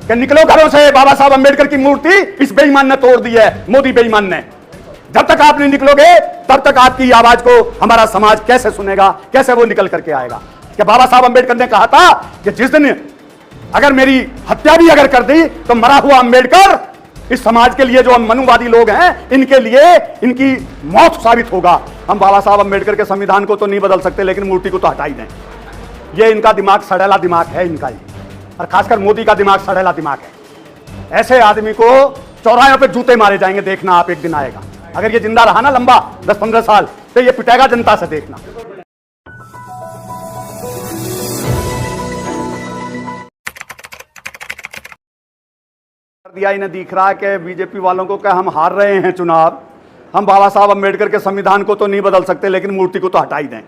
कि निकलो घरों से, बाबा साहब अंबेडकर की मूर्ति इस बेईमान ने तोड़ दी है, मोदी बेईमान ने। जब तक आप नहीं निकलोगे तब तक आपकी आवाज को हमारा समाज कैसे सुनेगा, कैसे वो निकल करके आएगा। कि बाबा साहब अंबेडकर ने कहा था कि जिस दिन अगर मेरी हत्या भी अगर कर दी तो मरा हुआ अंबेडकर इस समाज के लिए, जो मनुवादी लोग हैं, इनके लिए इनकी मौत साबित होगा। हम बाबा साहब अंबेडकर के संविधान को तो नहीं बदल सकते, लेकिन मूर्ति को तो हटा ही दें। ये इनका दिमाग सड़ेला दिमाग है इनका ही, और खासकर मोदी का दिमाग सड़ेला दिमाग है। ऐसे आदमी को चौराहों पे जूते मारे जाएंगे, देखना आप, एक दिन आएगा। अगर ये जिंदा रहा ना लंबा 10-15 साल तो ये पिटेगा जनता से, देखना। दिया इन्हें दिख रहा है कि बीजेपी वालों को क्या हम हार रहे हैं चुनाव, हम बाबा साहब अंबेडकर के संविधान को तो नहीं बदल सकते, लेकिन मूर्ति को तो हटा ही दें।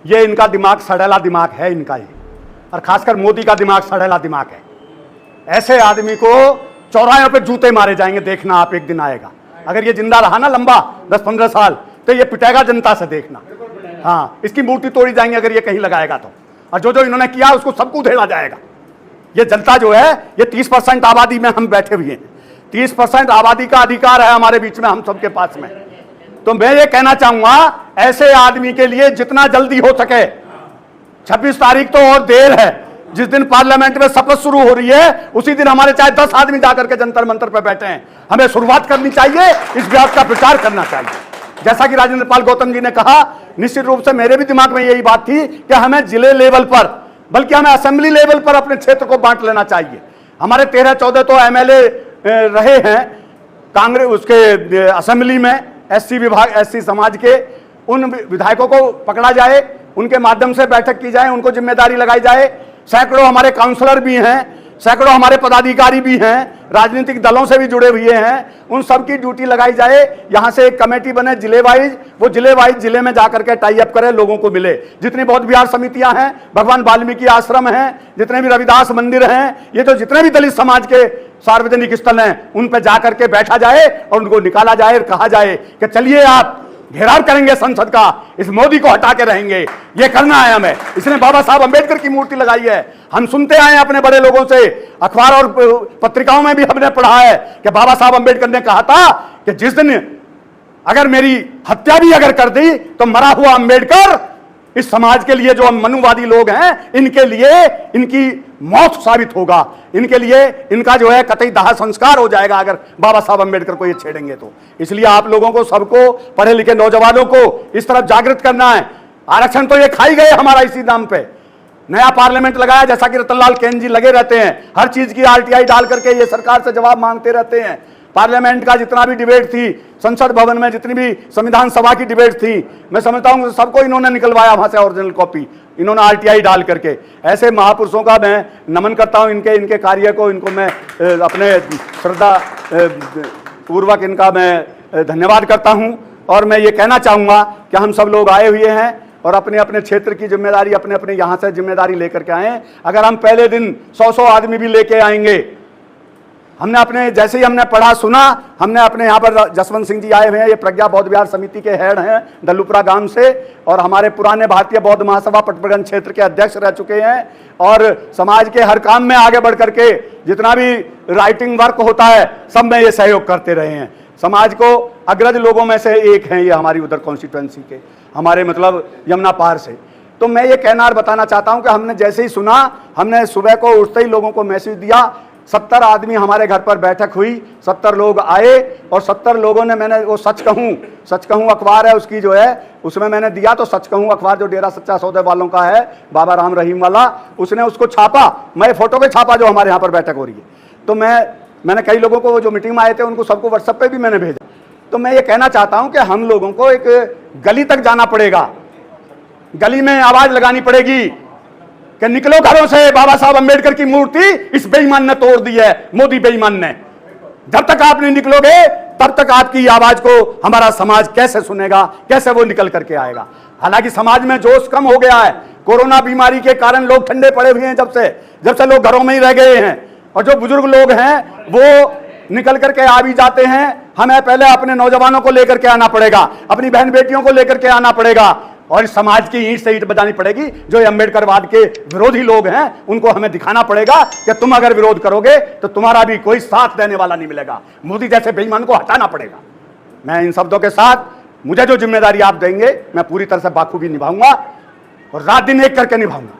ये इनका दिमाग सड़ेला दिमाग है इनका ही, और खासकर मोदी का दिमाग सड़ेला दिमाग है। ऐसे आदमी को चौराहों पे जूते मारे जाएंगे, देखना आप, एक दिन आएगा। अगर ये जिंदा रहा ना लंबा 10-15 साल तो ये पिटेगा जनता से, देखना। हाँ, इसकी मूर्ति तोड़ी जाएंगे अगर ये कहीं लगाएगा तो, और जो जो इन्होंने किया उसको सबको उधेड़ा जाएगा। ये जनता जो है, ये 30% आबादी में हम बैठे हुए हैं, 30% आबादी का अधिकार है हमारे बीच में, हम सबके पास में। तो मैं ये कहना चाहूंगा, ऐसे आदमी के लिए जितना जल्दी हो सके, 26 तारीख तो और देर है, जिस दिन पार्लियामेंट में शपथ शुरू हो रही है उसी दिन हमारे चाहे 10 आदमी जाकर के जंतर मंतर पर बैठे हैं, हमें शुरुआत करनी चाहिए, इस बात का प्रचार करना चाहिए। जैसा कि राजेंद्र पाल गौतम जी ने कहा, निश्चित रूप से मेरे भी दिमाग में यही बात थी कि हमें जिले लेवल पर, बल्कि हमें असेंबली लेवल पर अपने क्षेत्र को बांट लेना चाहिए। हमारे 13-14 तो एमएलए रहे हैं कांग्रेस, उसके असेंबली में एससी विभाग, एससी समाज के, उन विधायकों को पकड़ा जाए, उनके माध्यम से बैठक की जाए, उनको जिम्मेदारी लगाई जाए। सैकड़ों हमारे काउंसलर भी हैं, सैकड़ों हमारे पदाधिकारी भी हैं, राजनीतिक दलों से भी जुड़े हुए हैं, उन सब की ड्यूटी लगाई जाए। यहां से एक कमेटी बने जिले वाइज, वो जिले वाइज जिले में जाकर के टाई अप करे, लोगों को मिले। जितनी बौद्ध विहार समितियां हैं, भगवान वाल्मीकि आश्रम हैं, जितने भी रविदास मंदिर हैं, ये तो जितने भी दलित समाज के सार्वजनिक स्थल हैं, उन पर जाकर के बैठा जाए और उनको निकाला जाए और कहा जाए कि चलिए आप घेराव करेंगे संसद का, इस मोदी को हटा के रहेंगे, ये करना है हमें। इसने बाबा साहब अंबेडकर की मूर्ति लगाई है। हम सुनते आए अपने बड़े लोगों से, अखबार और पत्रिकाओं में भी हमने पढ़ा है कि बाबा साहब अंबेडकर ने कहा था कि जिस दिन अगर मेरी हत्या भी अगर कर दी तो मरा हुआ अंबेडकर इस समाज के लिए, जो मनुवादी लोग हैं, इनके लिए इनकी मौत साबित होगा, इनके लिए इनका जो है कतई दाह संस्कार हो जाएगा अगर बाबा साहब अंबेडकर को ये छेड़ेंगे तो। इसलिए आप लोगों को, सबको, पढ़े लिखे नौजवानों को इस तरफ जागृत करना है। आरक्षण तो ये खाई गए हमारा इसी दाम पे। नया पार्लियामेंट लगाया, जैसा कि रतनलाल केन जी लगे रहते हैं, हर चीज की आरटीआई डाल करके ये सरकार से जवाब मांगते रहते हैं। पार्लियामेंट का जितना भी डिबेट थी, संसद भवन में जितनी भी संविधान सभा की डिबेट थी, मैं समझता हूं सबको इन्होंने निकलवाया वहां से ओरिजिनल कॉपी, इन्होंने आरटीआई डाल करके। ऐसे महापुरुषों का मैं नमन करता हूं, इनके कार्य को, इनको मैं अपने श्रद्धा पूर्वक इनका मैं धन्यवाद करता हूं। और मैं ये कहना चाहूंगा कि हम सब लोग आए हुए हैं और अपने अपने क्षेत्र की जिम्मेदारी, अपने अपने यहाँ से जिम्मेदारी लेकर के आए। अगर हम पहले दिन 100-100 आदमी भी लेके आएंगे, हमने अपने, जैसे ही हमने पढ़ा सुना, हमने अपने यहाँ पर जसवंत सिंह जी आए हुए हैं, ये प्रज्ञा बौद्ध विहार समिति के हेड हैं डल्लूपुरा गांव से, और हमारे पुराने भारतीय बौद्ध महासभा पटपरगंज क्षेत्र के अध्यक्ष रह चुके हैं, और समाज के हर काम में आगे बढ़ करके जितना भी राइटिंग वर्क होता है सब में ये सहयोग करते रहे हैं। समाज को अग्रज लोगों में से एक हैं ये, हमारी उधर कॉन्स्टिट्यूएंसी के, हमारे मतलब यमुना पार से। तो मैं ये कहना और बताना चाहता हूँ कि हमने जैसे ही सुना, हमने सुबह को उठते ही लोगों को मैसेज दिया, 70 आदमी हमारे घर पर बैठक हुई, 70 लोग आए, और 70 लोगों ने, मैंने वो सच कहूँ अखबार है उसकी जो है, उसमें मैंने दिया, तो सच कहूँ अखबार जो डेरा सच्चा सौदे वालों का है, बाबा राम रहीम वाला, उसने उसको छापा, मैं फोटो पे छापा जो हमारे यहाँ पर बैठक हो रही है। तो मैंने कई लोगों को, जो मीटिंग में आए थे, उनको सबको व्हाट्सएप पे भी मैंने भेजा। तो मैं ये कहना चाहता हूँ कि हम लोगों को एक गली तक जाना पड़ेगा, गली में आवाज लगानी पड़ेगी कि निकलो घरों से, बाबा साहब अंबेडकर की मूर्ति इस बेईमान ने तोड़ दी है, मोदी बेईमान ने। जब तक आप नहीं निकलोगे तब तक आपकी आवाज को हमारा समाज कैसे सुनेगा, कैसे वो निकल करके आएगा। हालांकि समाज में जोश कम हो गया है, कोरोना बीमारी के कारण लोग ठंडे पड़े हुए हैं, जब से लोग घरों में ही रह गए हैं, और जो बुजुर्ग लोग हैं वो निकल करके आ भी जाते हैं। हमें पहले अपने नौजवानों को लेकर के आना पड़ेगा, अपनी बहन बेटियों को लेकर के आना पड़ेगा, और इस समाज की ईंट से ईंट बजानी पड़ेगी। जो ये अम्बेडकरवाद के विरोधी लोग हैं उनको हमें दिखाना पड़ेगा कि तुम अगर विरोध करोगे तो तुम्हारा भी कोई साथ देने वाला नहीं मिलेगा। मोदी जैसे बेईमान को हटाना पड़ेगा। मैं इन शब्दों के साथ मुझे जो जिम्मेदारी आप देंगे मैं पूरी तरह से बाखूबी निभाऊंगा और रात दिन एक करके निभाऊंगा।